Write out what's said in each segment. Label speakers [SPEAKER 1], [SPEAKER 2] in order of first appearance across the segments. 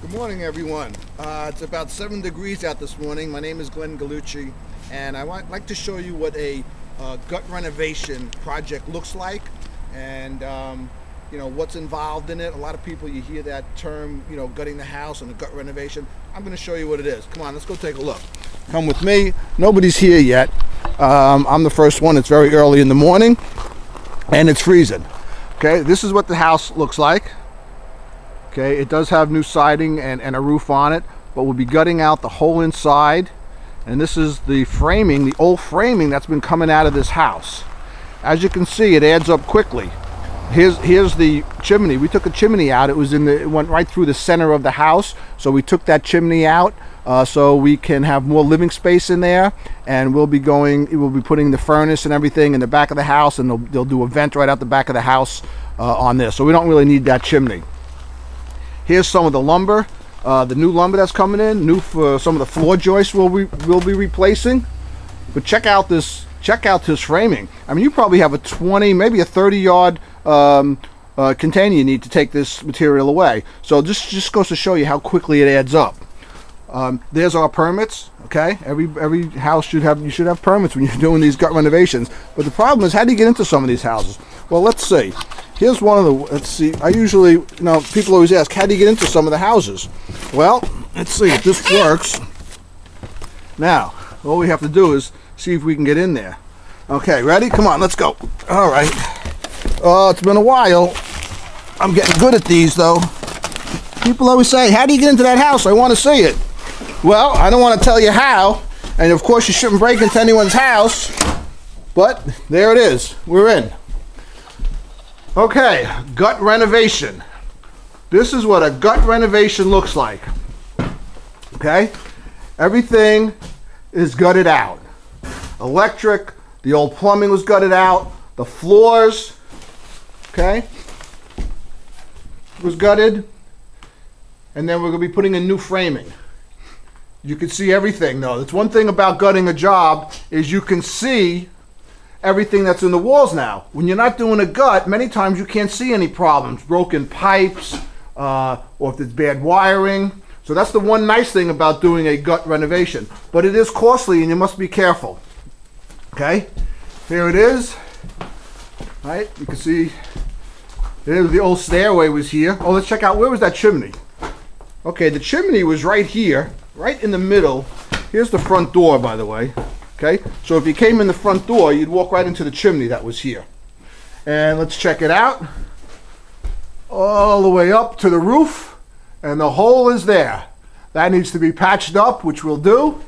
[SPEAKER 1] Good morning, everyone. It's about 7 degrees out this morning. My name is Glen Gallucci, and I'd like to show you what a gut renovation project looks like, and you know what's involved in it. A lot of people, you hear that term, you know, gutting the house and a gut renovation. I'm going to show you what it is. Come on, let's go take a look. Come with me. Nobody's here yet. I'm the first one. It's very early in the morning, and it's freezing. Okay, this is what the house looks like. Okay, it does have new siding and a roof on it, but we'll be gutting out the whole inside. And this is the framing, the old framing that's been coming out of this house. As you can see, it adds up quickly. Here's the chimney. We took a chimney out. It went right through the center of the house, so we took that chimney out so we can have more living space in there. And we'll be putting the furnace and everything in the back of the house, and they'll do a vent right out the back of the house on this. So we don't really need that chimney. Here's some of the lumber, the new lumber that's coming in. New for some of the floor joists we'll be replacing. But check out this framing. I mean, you probably have a 20, maybe a 30-yard container you need to take this material away. So this just goes to show you how quickly it adds up. There's our permits. Okay, every house you should have permits when you're doing these gut renovations. But the problem is, how do you get into some of these houses? Well, let's see. Here's one of the, let's see, I usually, you know, people always ask, how do you get into some of the houses? Well, let's see if this works. Now, all we have to do is see if we can get in there. Okay, ready? Come on, let's go. All right. Oh, it's been a while. I'm getting good at these, though. People always say, how do you get into that house? I want to see it. Well, I don't want to tell you how, and of course you shouldn't break into anyone's house, but there it is. We're in. Okay, gut renovation. This is what a gut renovation looks like. Okay, everything is gutted out. Electric, the old plumbing was gutted out. The floors, okay, was gutted. And then we're going to be putting in new framing. You can see everything, though. That's one thing about gutting a job, is you can see everything that's in the walls now. When you're not doing a gut, many times you can't see any problems, broken pipes, or if there's bad wiring. So that's the one nice thing about doing a gut renovation. But it is costly, and you must be careful. Okay, here it is. All right, you can see there's the old stairway was here. Oh, let's check out, where was that chimney? Okay, the chimney was right here, right in the middle. Here's the front door, by the way. Okay, so if you came in the front door, you'd walk right into the chimney that was here. And let's check it out. All the way up to the roof, and the hole is there. That needs to be patched up, which we'll do.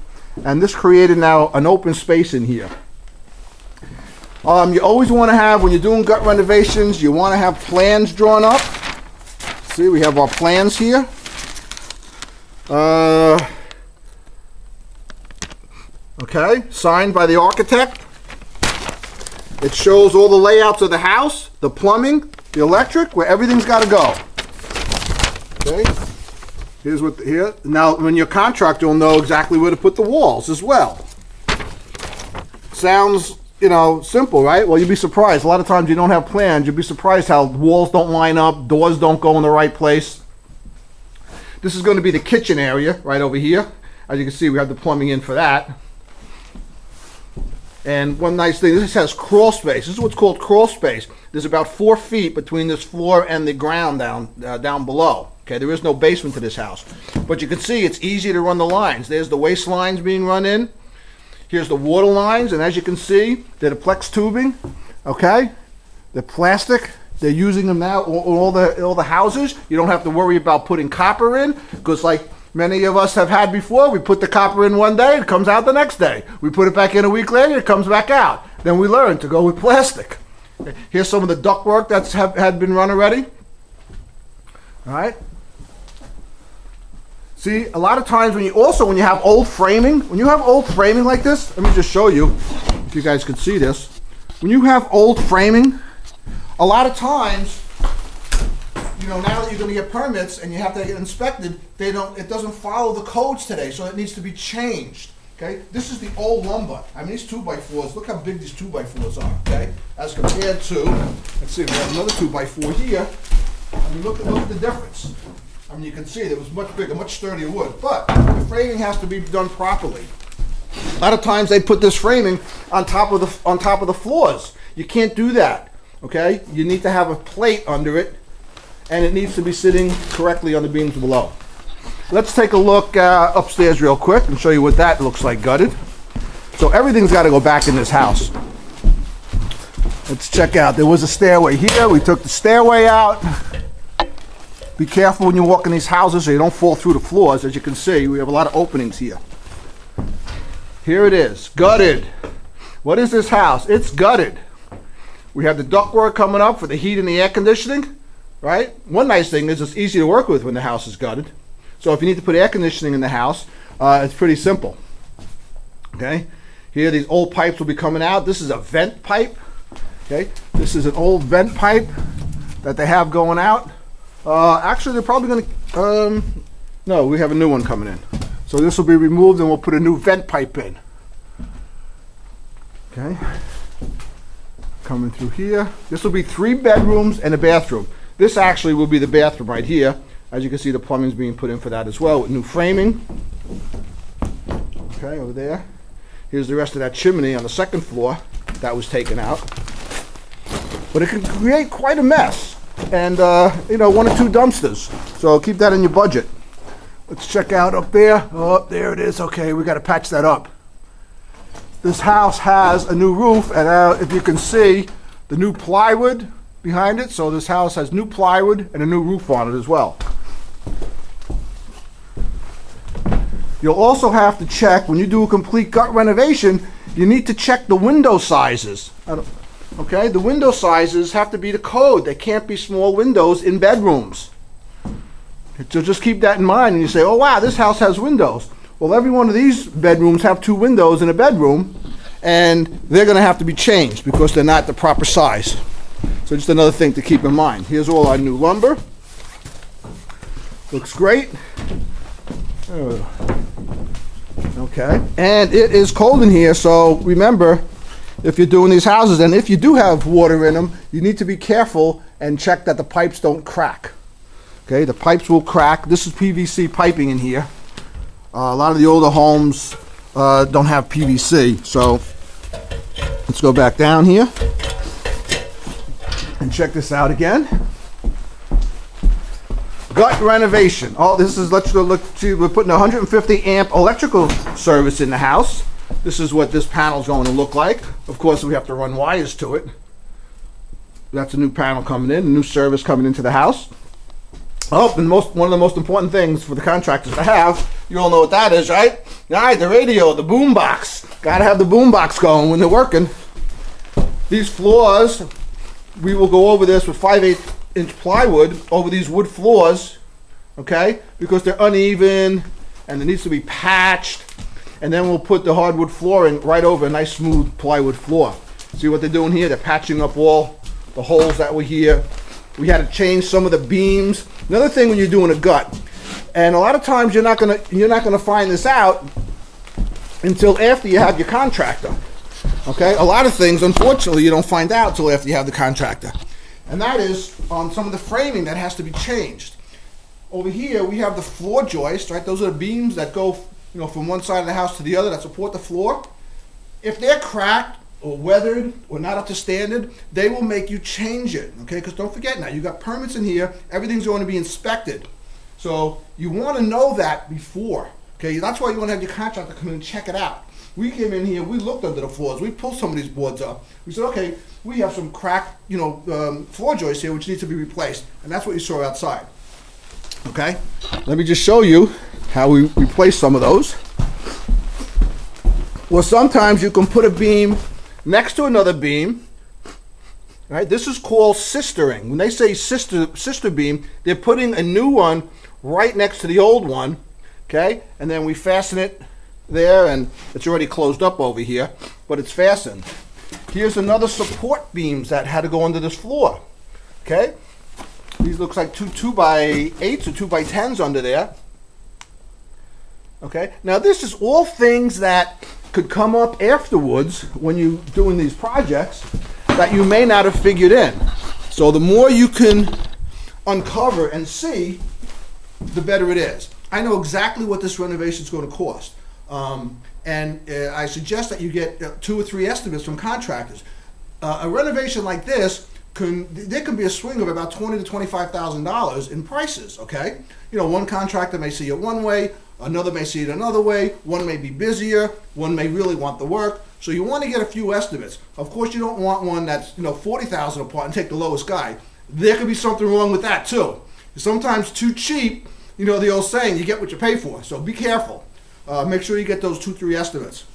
[SPEAKER 1] And this created now an open space in here. You always want to have, when you're doing gut renovations, you want to have plans drawn up. See, we have our plans here. Okay, signed by the architect. It shows all the layouts of the house, the plumbing, the electric, where everything's got to go. Okay, here's what here. Now, when your contractor will know exactly where to put the walls as well. Sounds, you know, simple, right? Well, you'd be surprised. A lot of times you don't have plans. You'd be surprised how walls don't line up, doors don't go in the right place. This is going to be the kitchen area right over here. As you can see, we have the plumbing in for that. And one nice thing, this has crawl space. This is what's called crawl space. There's about 4 feet between this floor and the ground down below. Okay, there is no basement to this house. But you can see it's easy to run the lines. There's the waste lines being run in. Here's the water lines, and as you can see, they're the Plex tubing. Okay, they're plastic. They're using them now, all the houses. You don't have to worry about putting copper in, because like many of us have had before, we put the copper in one day, it comes out the next day. We put it back in a week later, it comes back out. Then we learn to go with plastic. Here's some of the ductwork that's had been run already. All right. See, a lot of times when you have old framing, like this, let me just show you, if you guys could see this. When you have old framing, a lot of times, you know, now that you're going to get permits and you have to get inspected, it doesn't follow the codes today, so it needs to be changed. Okay, this is the old lumber. I mean, these 2x4s, look how big these 2x4s are, okay? As compared to, let's see, we have another 2x4 here. I mean, look at the difference. I mean, you can see there was much bigger, much sturdier wood, but the framing has to be done properly. A lot of times they put this framing on top of the floors. You can't do that, okay? You need to have a plate under it, and it needs to be sitting correctly on the beams below. Let's take a look upstairs real quick and show you what that looks like gutted. So everything's got to go back in this house. Let's check out. There was a stairway here. We took the stairway out. Be careful when you walk in these houses so you don't fall through the floors. As you can see, we have a lot of openings here. Here it is, gutted. What is this house? It's gutted. We have the ductwork coming up for the heat and the air conditioning, right? One nice thing is it's easy to work with when the house is gutted. So if you need to put air conditioning in the house, it's pretty simple. Okay, here these old pipes will be coming out. This is a vent pipe. Okay, this is an old vent pipe that they have going out. Actually, they're probably going to, no, we have a new one coming in. So this will be removed and we'll put a new vent pipe in. Okay, coming through here. This will be 3 bedrooms and a bathroom. This actually will be the bathroom right here. As you can see, the plumbing is being put in for that as well with new framing. Okay, over there. Here's the rest of that chimney on the 2nd floor that was taken out. But it can create quite a mess. And, you know, 1 or 2 dumpsters. So keep that in your budget. Let's check out up there. Oh, there it is. Okay, we got to patch that up. This house has a new roof, and if you can see, the new plywood behind it. So this house has new plywood and a new roof on it as well. You'll also have to check, when you do a complete gut renovation, you need to check the window sizes. Okay, the window sizes have to be the code. There can't be small windows in bedrooms. So just keep that in mind, and you say, oh wow, this house has windows. Well, every one of these bedrooms have 2 windows in a bedroom, and they're going to have to be changed because they're not the proper size. So just another thing to keep in mind. Here's all our new lumber. Looks great. Okay, and it is cold in here, so remember, if you're doing these houses, and if you do have water in them, you need to be careful and check that the pipes don't crack. Okay, the pipes will crack. This is PVC piping in here. A lot of the older homes don't have PVC, so let's go back down here and check this out again. Gut renovation. Oh, this is, let's go look, see, we're putting 150 amp electrical service in the house. This is what this panel is going to look like. Of course, we have to run wires to it. That's a new panel coming in, a new service coming into the house. Oh, and one of the most important things for the contractors to have, you all know what that is, right? All right, the radio, the boom box. Got to have the boom box going when they're working. These floors, we will go over this with 5/8 inch plywood over these wood floors, okay? Because they're uneven and it needs to be patched. And then we'll put the hardwood flooring right over a nice smooth plywood floor. See what they're doing here? They're patching up all the holes that were here. We had to change some of the beams. Another thing when you're doing a gut, and a lot of times you're not gonna find this out until after you have your contractor. Okay? A lot of things, unfortunately, you don't find out until after you have the contractor. And that is on some of the framing that has to be changed. Over here we have the floor joist, right? Those are the beams that go, you know, from one side of the house to the other that support the floor. If they're cracked or weathered or not up to standard, they will make you change it, okay? Because don't forget now, you got permits in here, everything's going to be inspected. So you want to know that before, okay? That's why you want to have your contractor come in and check it out. We came in here, we looked under the floors, we pulled some of these boards up. We said, okay, we have some cracked, you know, floor joists here which need to be replaced. And that's what you saw outside, okay? Let me just show you how we replace some of those. Well, sometimes you can put a beam next to another beam, right? This is called sistering. When they say sister beam, they're putting a new one right next to the old one, okay? And then we fasten it there, and it's already closed up over here, but it's fastened. Here's another support beams that had to go under this floor, okay? These looks like two 2x8s or 2x10s under there. Okay, now this is all things that could come up afterwards when you're doing these projects that you may not have figured in. So the more you can uncover and see, the better it is. I know exactly what this renovation is going to cost. I suggest that you get 2 or 3 estimates from contractors. A renovation like this, there can be a swing of about $20,000 to $25,000 in prices, okay? You know, one contractor may see it one way, another may see it another way, one may be busier, one may really want the work. So you want to get a few estimates. Of course, you don't want one that's, you know, $40,000 apart and take the lowest guy. There could be something wrong with that too. Sometimes too cheap, you know the old saying, you get what you pay for. So be careful. Make sure you get those 2 or 3 estimates.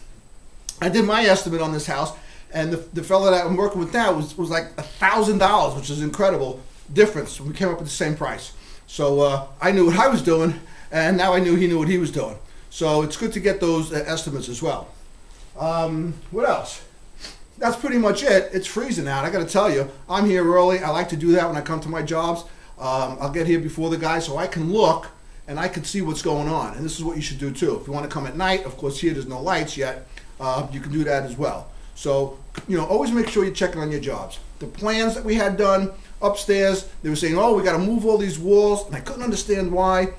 [SPEAKER 1] I did my estimate on this house, and the fellow that I'm working with now was like $1,000, which is incredible difference. We came up with the same price. So I knew what I was doing, and now I knew he knew what he was doing. So it's good to get those estimates as well. What else? That's pretty much it. It's freezing out. I got to tell you, I'm here early. I like to do that when I come to my jobs. I'll get here before the guys so I can look and I can see what's going on. And this is what you should do too. If you want to come at night, of course here there's no lights yet, you can do that as well. So, you know, always make sure you're checking on your jobs. The plans that we had done upstairs, they were saying, oh, we got to move all these walls, and I couldn't understand why.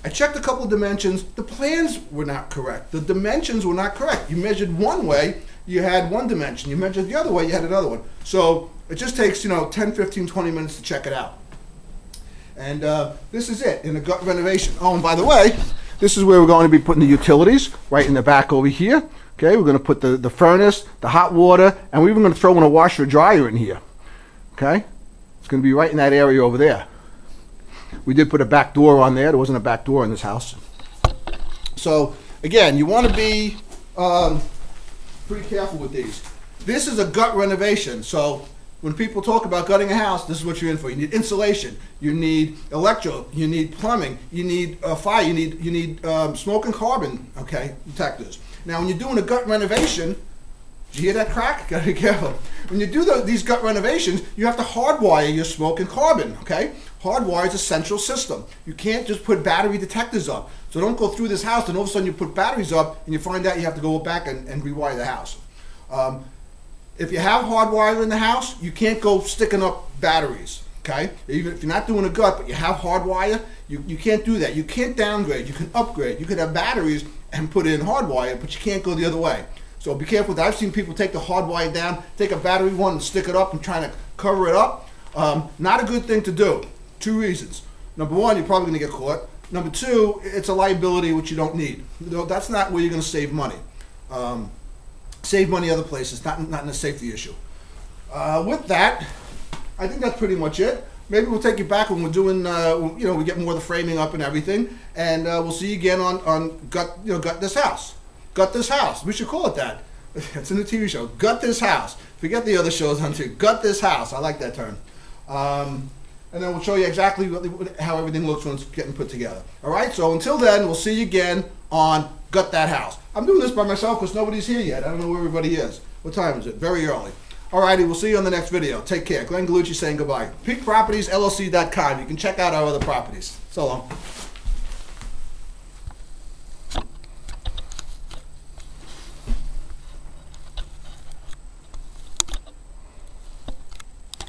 [SPEAKER 1] I checked a couple of dimensions. The plans were not correct. The dimensions were not correct. You measured one way, you had one dimension. You measured the other way, you had another one. So it just takes, you know, 10, 15, 20 minutes to check it out. And this is it in a gut renovation. Oh, and by the way, this is where we're going to be putting the utilities, right in the back over here. Okay, we're going to put the furnace, the hot water, and we're even going to throw in a washer dryer in here. Okay, it's going to be right in that area over there. We did put a back door on there. There wasn't a back door in this house. So again, you want to be pretty careful with these. This is a gut renovation, so when people talk about gutting a house, this is what you're in for. You need insulation, you need electro, you need plumbing, you need fire, you need smoke and carbon, okay, detectors. Now, when you're doing a gut renovation, did you hear that crack? Gotta be careful. When you do these gut renovations, you have to hardwire your smoke and carbon, okay? Hardwire is a central system. You can't just put battery detectors up. So don't go through this house and all of a sudden you put batteries up and you find out you have to go back and rewire the house. If you have hardwire in the house, you can't go sticking up batteries, okay? Even if you're not doing a gut, but you have hardwire, you can't do that. You can't downgrade, you can upgrade. You could have batteries and put in hardwire, but you can't go the other way. So be careful with that. I've seen people take the hardwire down, take a battery one and stick it up and trying to cover it up. Not a good thing to do. 2 reasons. Number one, you're probably going to get caught. Number two, it's a liability which you don't need. That's not where you're going to save money. Save money other places, not in a safety issue. With that, I think that's pretty much it. Maybe we'll take you back when we're doing, you know, we get more of the framing up and everything, and we'll see you again on gut this house. Gut this house. We should call it that. It's in the TV show. Gut this house. Forget the other shows on TV. Gut this house. I like that term. And then we'll show you exactly how everything looks when it's getting put together. All right. So until then, we'll see you again on Gut That House. I'm doing this by myself because nobody's here yet. I don't know where everybody is. What time is it? Very early. Alrighty, we'll see you on the next video. Take care. Glen Gallucci saying goodbye. PeakPropertiesLLC.com. You can check out our other properties. So long.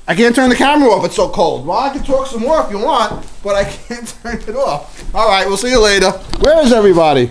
[SPEAKER 1] I can't turn the camera off. It's so cold. Well, I can talk some more if you want, but I can't turn it off. All right, we'll see you later. Where is everybody?